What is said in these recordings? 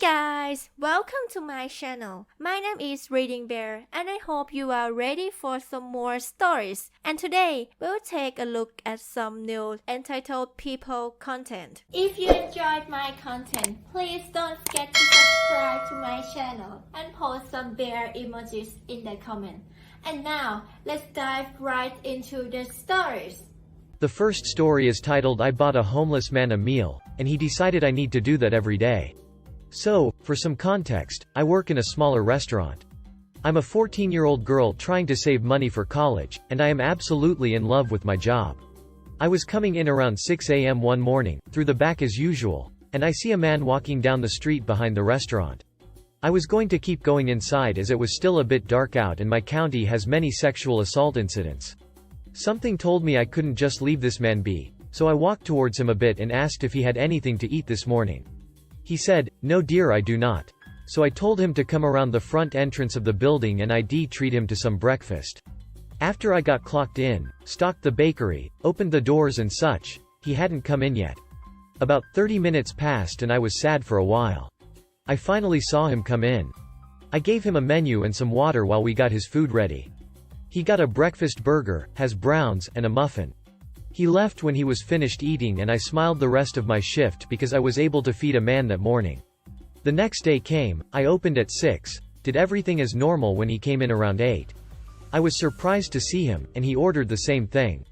guys, welcome to my channel. My name is ReadingBear and I hope you are ready for some more stories. And today, we'll take a look at some new entitled people content. If you enjoyed my content, please don't forget to subscribe to my channel and post some bear emojis in the comment. And now, let's dive right into the stories. The first story is titled I Bought a Homeless Man a Meal, and he decided I need to do that every day. So, for some context, I work in a smaller restaurant. I'm a 14-year-old girl trying to save money for college, and I am absolutely in love with my job. I was coming in around 6 a.m. one morning, through the back as usual, and I see a man walking down the street behind the restaurant. I was going to keep going inside as it was still a bit dark out and my county has many sexual assault incidents. Something told me I couldn't just leave this man be, so I walked towards him a bit and asked if he had anything to eat this morning. He said, "No dear, I do not." So I told him to come around the front entrance of the building and I'd treat him to some breakfast. After I got clocked in, stocked the bakery, opened the doors and such, he hadn't come in yet. About 30 minutes passed and I was sad for a while. I finally saw him come in. I gave him a menu and some water while we got his food ready. He got a breakfast burger, has browns, and a muffin. He left when he was finished eating and I smiled the rest of my shift because I was able to feed a man that morning. The next day came, I opened at 6, did everything as normal when he came in around 8. I was surprised to see him, and he ordered the same thing.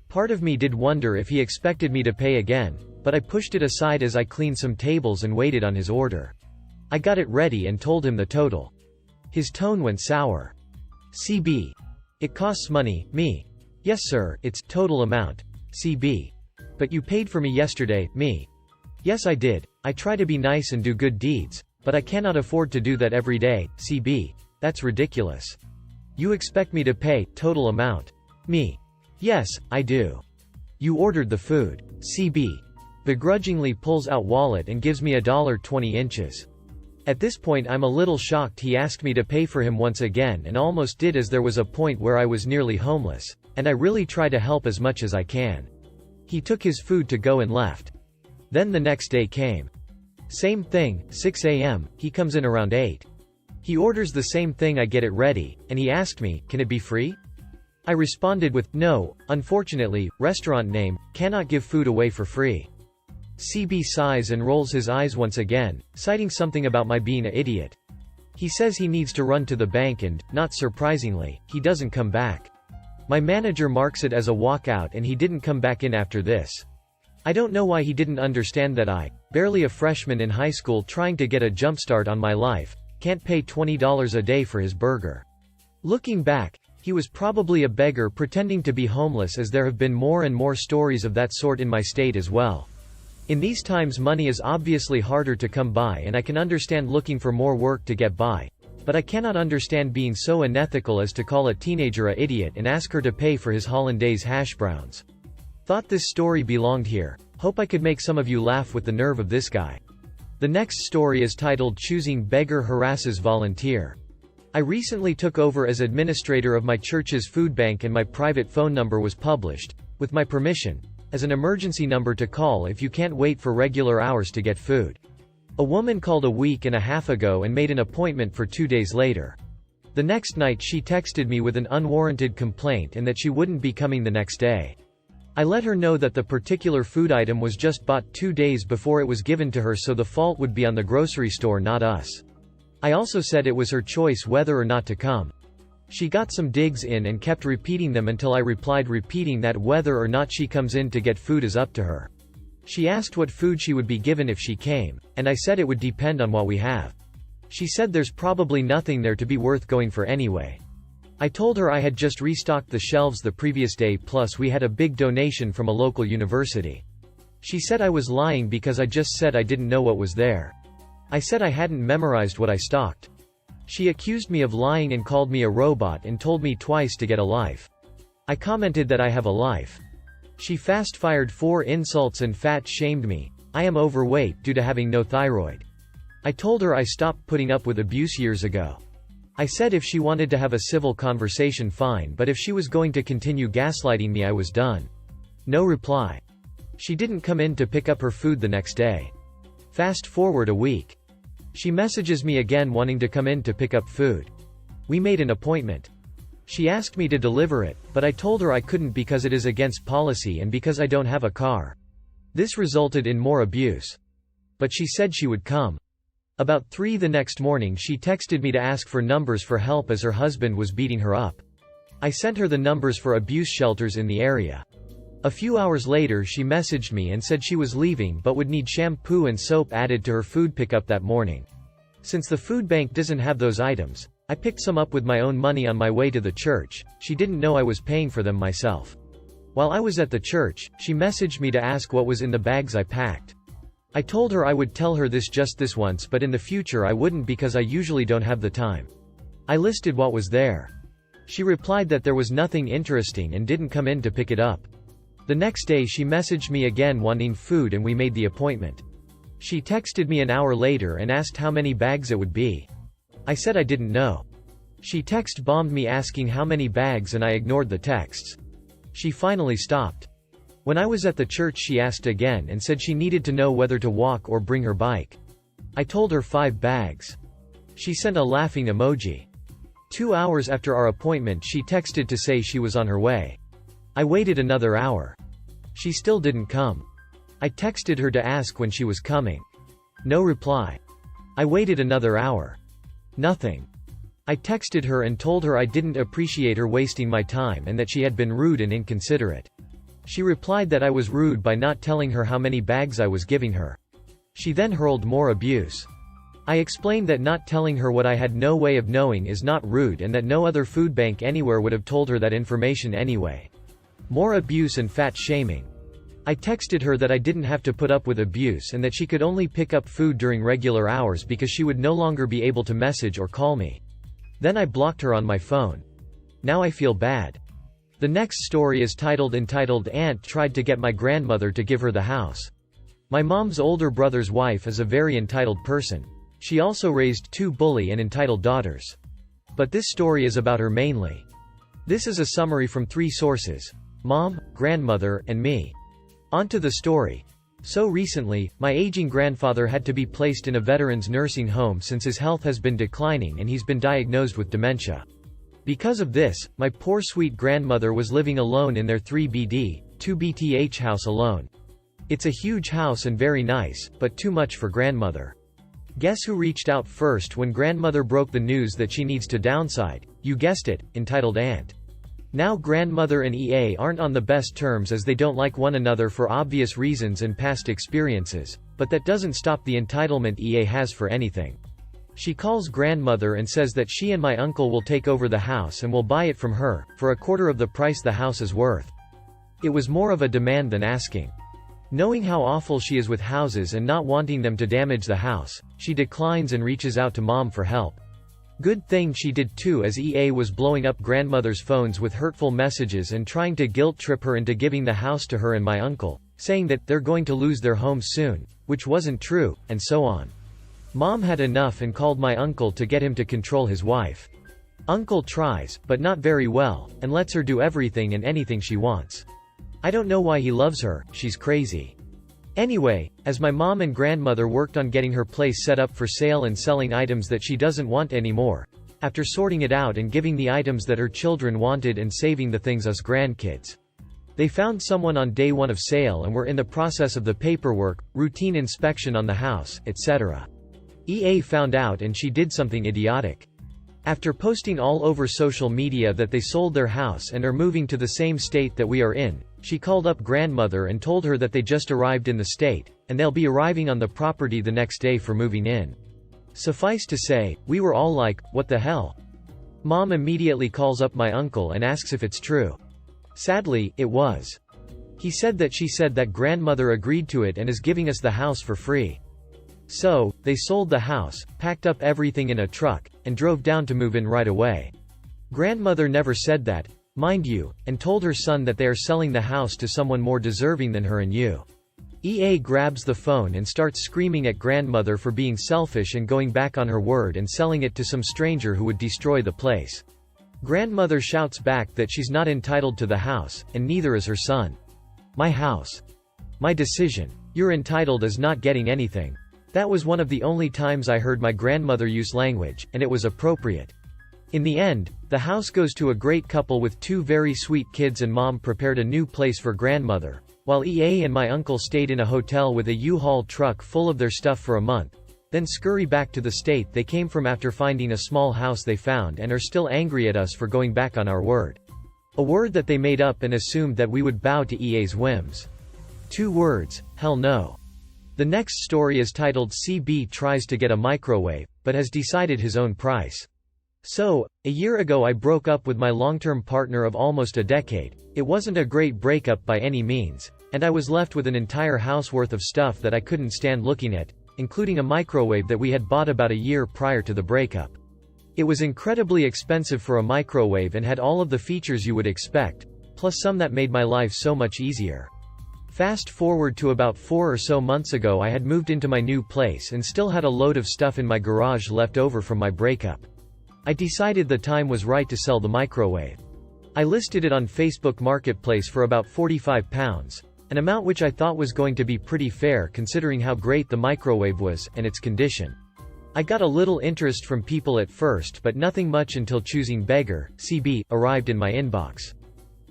Part of me did wonder if he expected me to pay again, but I pushed it aside as I cleaned some tables and waited on his order. I got it ready and told him the total. His tone went sour. CB. It costs money, me. Yes sir, it's total amount. CB. But you paid for me yesterday, me. Yes I did, I try to be nice and do good deeds, but I cannot afford to do that every day, CB. That's ridiculous. You expect me to pay, total amount. Me. Yes, I do. You ordered the food. CB. Begrudgingly pulls out wallet and gives me $20. At this point I'm a little shocked he asked me to pay for him once again and almost did as there was a point where I was nearly homeless, and I really try to help as much as I can. He took his food to go and left. Then the next day came. Same thing, 6 a.m., he comes in around 8. He orders the same thing, I get it ready, and he asked me, can it be free? I responded with, no, unfortunately, restaurant name, cannot give food away for free. CB sighs and rolls his eyes once again, citing something about my being an idiot. He says he needs to run to the bank and, not surprisingly, he doesn't come back. My manager marks it as a walkout and he didn't come back in after this. I don't know why he didn't understand that I, barely a freshman in high school trying to get a jumpstart on my life, can't pay $20 a day for his burger. Looking back, he was probably a beggar pretending to be homeless, as there have been more and more stories of that sort in my state as well. In these times money is obviously harder to come by and I can understand looking for more work to get by, but I cannot understand being so unethical as to call a teenager a idiot and ask her to pay for his hollandaise hash browns. Thought this story belonged here. Hope I could make some of you laugh with the nerve of this guy. The next story is titled Choosing Beggar Harasses Volunteer. I recently took over as administrator of my church's food bank and my private phone number was published, with my permission, as an emergency number to call if you can't wait for regular hours to get food. A woman called a week and a half ago and made an appointment for 2 days later. The next night she texted me with an unwarranted complaint and that she wouldn't be coming the next day. I let her know that the particular food item was just bought 2 days before it was given to her, so the fault would be on the grocery store, not us. I also said it was her choice whether or not to come. She got some digs in and kept repeating them until I replied repeating that whether or not she comes in to get food is up to her. She asked what food she would be given if she came, and I said it would depend on what we have. She said there's probably nothing there to be worth going for anyway. I told her I had just restocked the shelves the previous day, plus we had a big donation from a local university. She said I was lying because I just said I didn't know what was there. I said I hadn't memorized what I stocked. She accused me of lying and called me a robot and told me twice to get a life. I commented that I have a life. She fast-fired 4 insults and fat-shamed me. I am overweight due to having no thyroid. I told her I stopped putting up with abuse years ago. I said if she wanted to have a civil conversation, fine, but if she was going to continue gaslighting me, I was done. No reply. She didn't come in to pick up her food the next day. Fast forward a week. She messages me again wanting to come in to pick up food. We made an appointment. She asked me to deliver it, but I told her I couldn't because it is against policy and because I don't have a car. This resulted in more abuse. But she said she would come. About 3 the next morning she texted me to ask for numbers for help as her husband was beating her up. I sent her the numbers for abuse shelters in the area. A few hours later she messaged me and said she was leaving but would need shampoo and soap added to her food pickup that morning. Since the food bank doesn't have those items, I picked some up with my own money on my way to the church. She didn't know I was paying for them myself. While I was at the church, she messaged me to ask what was in the bags I packed. I told her I would tell her just this once, but in the future I wouldn't because I usually don't have the time. I listed what was there. She replied that there was nothing interesting and didn't come in to pick it up. The next day she messaged me again wanting food and we made the appointment. She texted me an hour later and asked how many bags it would be. I said I didn't know. She text bombed me asking how many bags and I ignored the texts. She finally stopped. When I was at the church she asked again and said she needed to know whether to walk or bring her bike. I told her 5 bags. She sent a laughing emoji. 2 hours after our appointment she texted to say she was on her way. I waited another hour. She still didn't come. I texted her to ask when she was coming. No reply. I waited another hour. Nothing. I texted her and told her I didn't appreciate her wasting my time and that she had been rude and inconsiderate. She replied that I was rude by not telling her how many bags I was giving her. She then hurled more abuse. I explained that not telling her what I had no way of knowing is not rude and that no other food bank anywhere would have told her that information anyway. More abuse and fat shaming. I texted her that I didn't have to put up with abuse and that she could only pick up food during regular hours because she would no longer be able to message or call me. Then I blocked her on my phone. Now I feel bad. The next story is entitled Aunt Tried to Get My Grandmother to Give Her the House. My mom's older brother's wife is a very entitled person. She also raised 2 bully and entitled daughters. But this story is about her mainly. This is a summary from 3 sources: Mom, Grandmother, and me. On to the story. So recently, my aging grandfather had to be placed in a veterans nursing home since his health has been declining and he's been diagnosed with dementia. Because of this, my poor sweet grandmother was living alone in their 3BD, 2BTH house alone. It's a huge house and very nice, but too much for grandmother. Guess who reached out first when grandmother broke the news that she needs to downside? You guessed it, entitled Aunt. Now grandmother and EA aren't on the best terms as they don't like one another for obvious reasons and past experiences, but that doesn't stop the entitlement EA has for anything. She calls grandmother and says that she and my uncle will take over the house and will buy it from her, for a quarter of the price the house is worth. It was more of a demand than asking. Knowing how awful she is with houses and not wanting them to damage the house, she declines and reaches out to Mom for help. Good thing she did too, as EA was blowing up grandmother's phones with hurtful messages and trying to guilt-trip her into giving the house to her and my uncle, saying that they're going to lose their home soon, which wasn't true, and so on. Mom had enough and called my uncle to get him to control his wife. Uncle tries, but not very well, and lets her do everything and anything she wants. I don't know why he loves her, she's crazy. Anyway, as my mom and grandmother worked on getting her place set up for sale and selling items that she doesn't want anymore, after sorting it out and giving the items that her children wanted and saving the things us grandkids, they found someone on day 1 of sale and were in the process of the paperwork, routine inspection on the house, etc. EA found out and she did something idiotic. After posting all over social media that they sold their house and are moving to the same state that we are in, she called up grandmother and told her that they just arrived in the state, and they'll be arriving on the property the next day for moving in. Suffice to say, we were all like, what the hell? Mom immediately calls up my uncle and asks if it's true. Sadly, it was. He said that she said that grandmother agreed to it and is giving us the house for free. So, they sold the house, packed up everything in a truck, and drove down to move in right away. Grandmother never said that, mind you, and told her son that they are selling the house to someone more deserving than her and you. EA grabs the phone and starts screaming at grandmother for being selfish and going back on her word and selling it to some stranger who would destroy the place. Grandmother shouts back that she's not entitled to the house, and neither is her son. My house. My decision. You're entitled as not getting anything. That was one of the only times I heard my grandmother use language, and it was appropriate. In the end, the house goes to a great couple with 2 very sweet kids, and mom prepared a new place for grandmother, while EA and my uncle stayed in a hotel with a U-Haul truck full of their stuff for a month, then scurry back to the state they came from after finding a small house they found, and are still angry at us for going back on our word. A word that they made up and assumed that we would bow to EA's whims. 2 words, hell no. The next story is titled CB Tries to Get a Microwave, but has decided his own price. So, a year ago I broke up with my long-term partner of almost a decade. It wasn't a great breakup by any means, and I was left with an entire house worth of stuff that I couldn't stand looking at, including a microwave that we had bought about a year prior to the breakup. It was incredibly expensive for a microwave and had all of the features you would expect, plus some that made my life so much easier. Fast forward to about 4 or so months ago, I had moved into my new place and still had a load of stuff in my garage left over from my breakup. I decided the time was right to sell the microwave. I listed it on Facebook Marketplace for about £45, an amount which I thought was going to be pretty fair considering how great the microwave was, and its condition. I got a little interest from people at first, but nothing much until choosing beggar, CB, arrived in my inbox.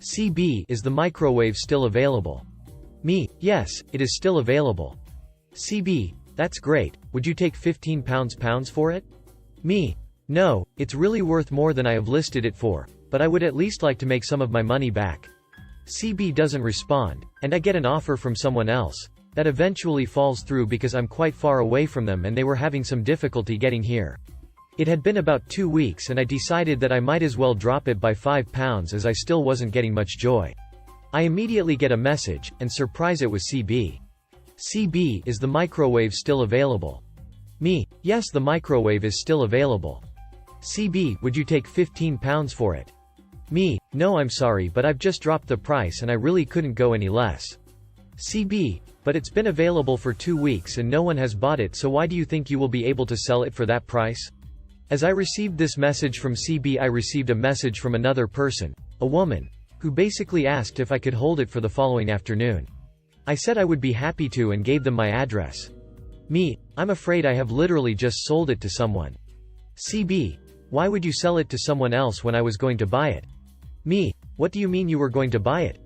CB, is the microwave still available? Me, yes, it is still available. CB, that's great, would you take £15 for it? Me, no, it's really worth more than I have listed it for, but I would at least like to make some of my money back. CB doesn't respond, and I get an offer from someone else. That eventually falls through because I'm quite far away from them and they were having some difficulty getting here. It had been about 2 weeks and I decided that I might as well drop it by £5 as I still wasn't getting much joy. I immediately get a message, and surprise, it was CB. CB, is the microwave still available? Me, yes, the microwave is still available. CB, would you take £15 for it? Me, no, I'm sorry, but I've just dropped the price and I really couldn't go any less. CB, but it's been available for 2 weeks and no one has bought it, so why do you think you will be able to sell it for that price? As I received this message from CB, I received a message from another person, a woman, who basically asked if I could hold it for the following afternoon. I said I would be happy to and gave them my address. Me, I'm afraid I have literally just sold it to someone. CB, why would you sell it to someone else when I was going to buy it? Me, what do you mean you were going to buy it?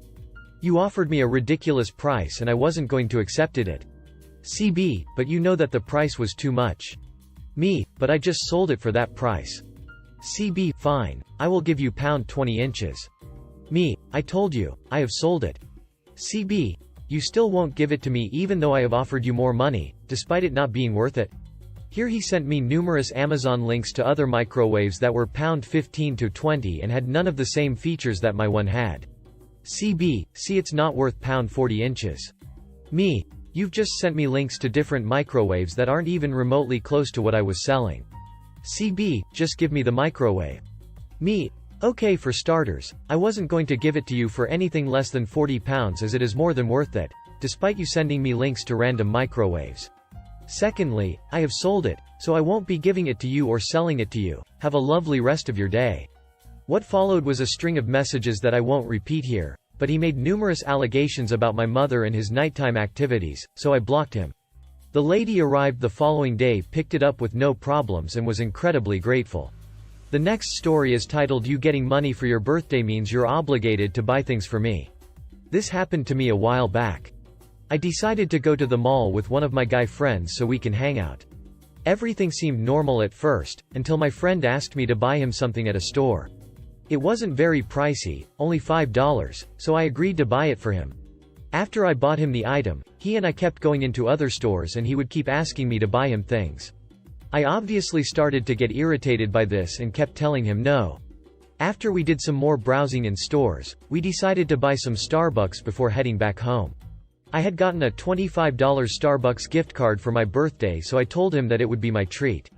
You offered me a ridiculous price and I wasn't going to accept it. CB, but you know that the price was too much. Me, but I just sold it for that price. CB, fine, I will give you £20 inches. Me, I told you, I have sold it. CB, you still won't give it to me even though I have offered you more money, despite it not being worth it? Here he sent me numerous Amazon links to other microwaves that were £15 to £20 and had none of the same features that my one had. CB, see, it's not worth £40 inches. Me, you've just sent me links to different microwaves that aren't even remotely close to what I was selling. CB, just give me the microwave. Me, okay, for starters, I wasn't going to give it to you for anything less than £40 as it is more than worth it, despite you sending me links to random microwaves. Secondly, I have sold it, so I won't be giving it to you or selling it to you. Have a lovely rest of your day. What followed was a string of messages that I won't repeat here, but he made numerous allegations about my mother and his nighttime activities, so I blocked him. The lady arrived the following day, picked it up with no problems and was incredibly grateful. The next story is titled You Getting Money for Your Birthday Means You're Obligated to Buy Things for Me. This happened to me a while back. I decided to go to the mall with one of my guy friends so we can hang out. Everything seemed normal at first, until my friend asked me to buy him something at a store. It wasn't very pricey, only $5, so I agreed to buy it for him. After I bought him the item, he and I kept going into other stores and he would keep asking me to buy him things. I obviously started to get irritated by this and kept telling him no. After we did some more browsing in stores, we decided to buy some Starbucks before heading back home. I had gotten a $25 Starbucks gift card for my birthday, so I told him that it would be my treat.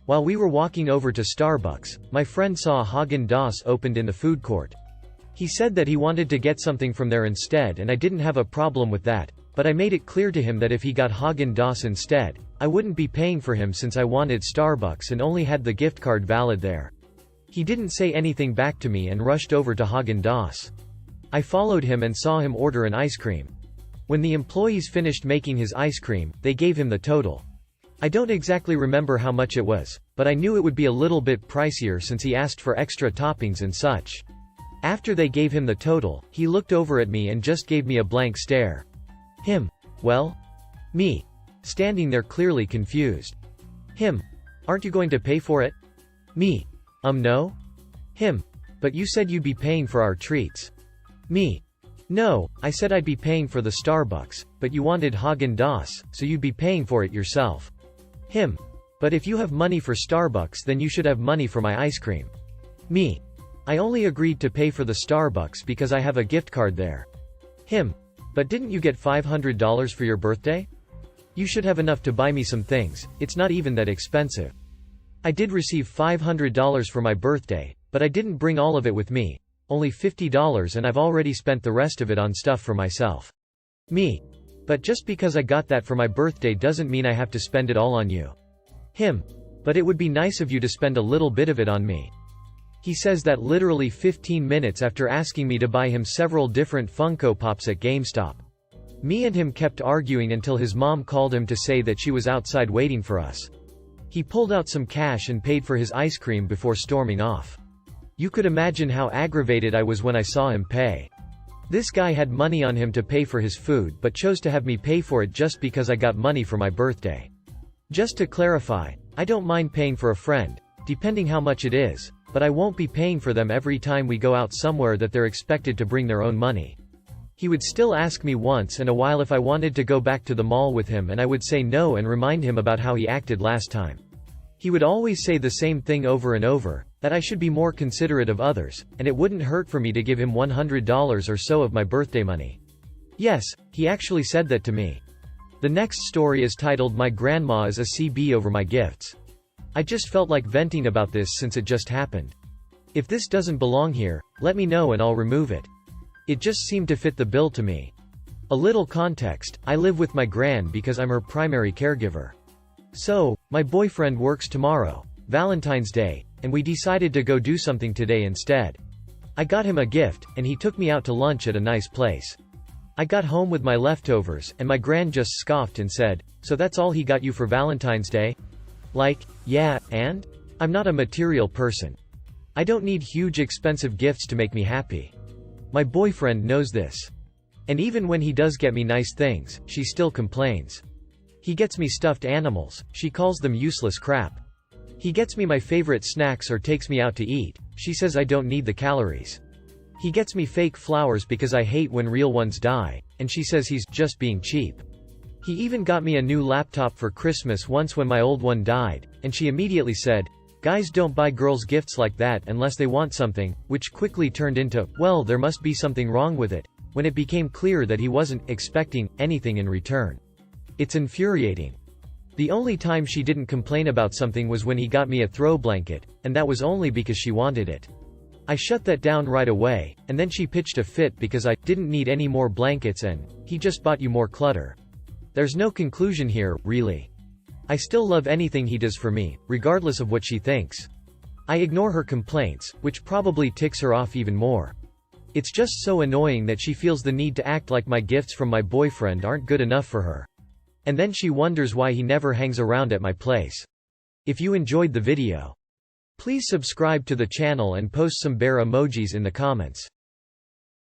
While we were walking over to Starbucks, my friend saw Haagen-Dazs opened in the food court. He said that he wanted to get something from there instead, and I didn't have a problem with that, but I made it clear to him that if he got Haagen-Dazs instead, I wouldn't be paying for him since I wanted Starbucks and only had the gift card valid there. He didn't say anything back to me and rushed over to Haagen-Dazs. I followed him and saw him order an ice cream. When the employees finished making his ice cream, they gave him the total. I don't exactly remember how much it was, but I knew it would be a little bit pricier since he asked for extra toppings and such. After they gave him the total, he looked over at me and just gave me a blank stare. Him. Well? Me. Standing there clearly confused. Him. Aren't you going to pay for it? Me. No? Him. But you said you'd be paying for our treats. Me. No, I said I'd be paying for the Starbucks, but you wanted Häagen-Dazs, so you'd be paying for it yourself. Him. But if you have money for Starbucks then you should have money for my ice cream. Me. I only agreed to pay for the Starbucks because I have a gift card there. Him. But didn't you get $500 for your birthday? You should have enough to buy me some things, it's not even that expensive. I did receive $500 for my birthday, but I didn't bring all of it with me, only $50 and I've already spent the rest of it on stuff for myself. Me. But just because I got that for my birthday doesn't mean I have to spend it all on you. Him. But it would be nice of you to spend a little bit of it on me. He says that literally 15 minutes after asking me to buy him several different Funko Pops at GameStop. Me and him kept arguing until his mom called him to say that she was outside waiting for us. He pulled out some cash and paid for his ice cream before storming off. You could imagine how aggravated I was when I saw him pay. This guy had money on him to pay for his food but chose to have me pay for it just because I got money for my birthday. Just to clarify, I don't mind paying for a friend, depending how much it is, but I won't be paying for them every time we go out somewhere that they're expected to bring their own money. He would still ask me once in a while if I wanted to go back to the mall with him and I would say no and remind him about how he acted last time. He would always say the same thing over and over, that I should be more considerate of others, and it wouldn't hurt for me to give him $100 or so of my birthday money. Yes, he actually said that to me. The next story is titled My Grandma is a CB over my gifts. I just felt like venting about this since it just happened. If this doesn't belong here, let me know and I'll remove it. It just seemed to fit the bill to me. A little context, I live with my gran because I'm her primary caregiver. So, my boyfriend works tomorrow, Valentine's Day, and we decided to go do something today instead. I got him a gift, and he took me out to lunch at a nice place. I got home with my leftovers, and my gran just scoffed and said, "So that's all he got you for Valentine's Day?" Like, yeah, and? I'm not a material person. I don't need huge expensive gifts to make me happy. My boyfriend knows this. And even when he does get me nice things, she still complains. He gets me stuffed animals, she calls them useless crap. He gets me my favorite snacks or takes me out to eat, she says I don't need the calories. He gets me fake flowers because I hate when real ones die, and she says he's just being cheap. He even got me a new laptop for Christmas once when my old one died, and she immediately said, "Guys don't buy girls gifts like that unless they want something," which quickly turned into, well, there must be something wrong with it, when it became clear that he wasn't expecting anything in return. It's infuriating. The only time she didn't complain about something was when he got me a throw blanket, and that was only because she wanted it. I shut that down right away, and then she pitched a fit because I didn't need any more blankets and he just bought you more clutter. There's no conclusion here, really. I still love anything he does for me, regardless of what she thinks. I ignore her complaints, which probably ticks her off even more. It's just so annoying that she feels the need to act like my gifts from my boyfriend aren't good enough for her. And then she wonders why he never hangs around at my place. If you enjoyed the video, please subscribe to the channel and post some bear emojis in the comments.